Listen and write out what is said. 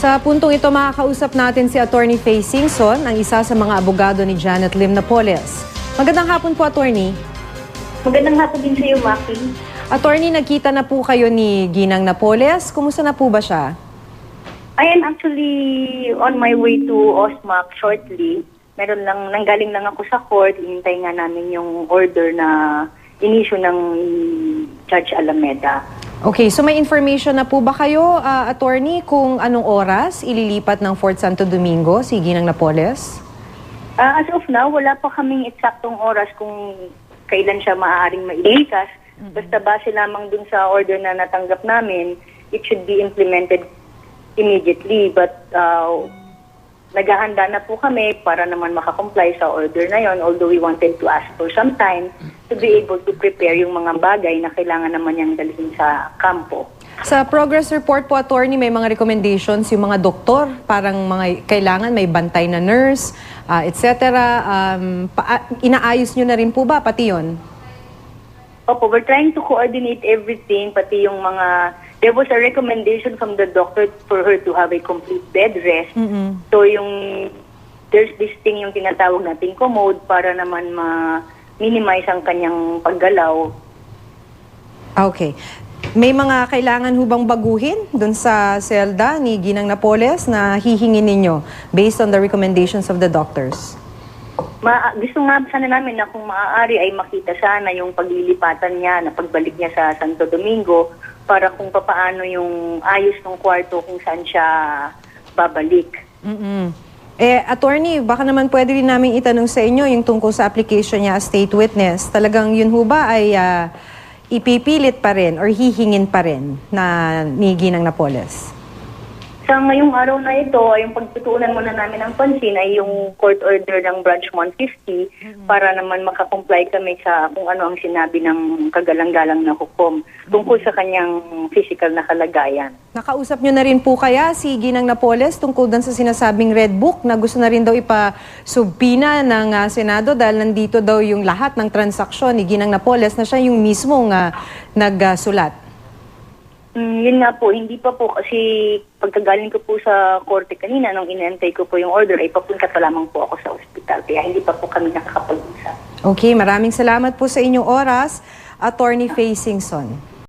Sa puntong ito, makakausap natin si Attorney Faye Singson, ang isa sa mga abogado ni Janet Lim Napoles. Magandang hapon po, Attorney. Magandang hapon din sa iyo, Maki. Attorney, nagkita na po kayo ni Ginang Napoles. Kumusta na po ba siya? I am actually on my way to OSMAC shortly. Nanggaling lang ako sa court. Hinintay nga namin yung order na inisyu ng Judge Alameda. Okay, so may information na po ba kayo, Attorney, kung anong oras ililipat ng Fort Santo Domingo si Ginang Napoles? As of now, wala pa kaming eksaktong oras kung kailan siya maaaring mailikas. Basta base lamang dun sa order na natanggap namin, it should be implemented immediately. But naghahanda na po kami para naman makakomply sa order na yon, although we wanted to ask for some time to be able to prepare yung mga bagay na kailangan naman niyang dalhin sa kampo. Sa progress report po, Attorney, may mga recommendations yung mga doktor, parang kailangan may bantay na nurse, etc. Inaayos nyo na rin po ba, pati yun? Opo, we're trying to coordinate everything, pati yung mga... There was a recommendation from the doctor for her to have a complete bed rest. So there's this thing yung tinatawag nating commode para naman ma-minimize ang kanyang paggalaw. Okay. May mga kailangan hubang baguhin dun sa selda ni Ginang Napoles na hihingin ninyo based on the recommendations of the doctors? Gusto nga sana namin na kung maaari ay makita sana yung paglilipatan niya na pagbalik niya sa Santo Domingo para kung papaano yung ayos ng kwarto kung saan siya babalik. Attorney, baka naman pwede rin namin itanong sa inyo yung tungkol sa application niya as state witness. Talagang yun ho ba ay ipipilit pa rin or hihingin pa rin na ni Ginang Napoles? Sa ngayong araw na ito, ay yung pagtutuunan muna namin ng pansin ay yung court order ng Branch 150 para naman makakomply kami sa kung ano ang sinabi ng kagalang-galang na hukom tungkol sa kanyang physical na kalagayan. Nakausap nyo na rin po kaya si Ginang Napoles tungkol sa sinasabing Red Book na gusto na rin daw ipasubpina ng Senado dahil nandito daw yung lahat ng transaksyon ni Ginang Napoles na siya yung mismong nagsulat? Yun nga po, hindi pa po kasi pagkagaling ko po sa korte kanina nung inantay ko po yung order ay papunta pa lamang po ako sa ospital kaya hindi pa po kami nakakapag-usap. Okay, maraming salamat po sa inyong oras, Attorney Faye Singson.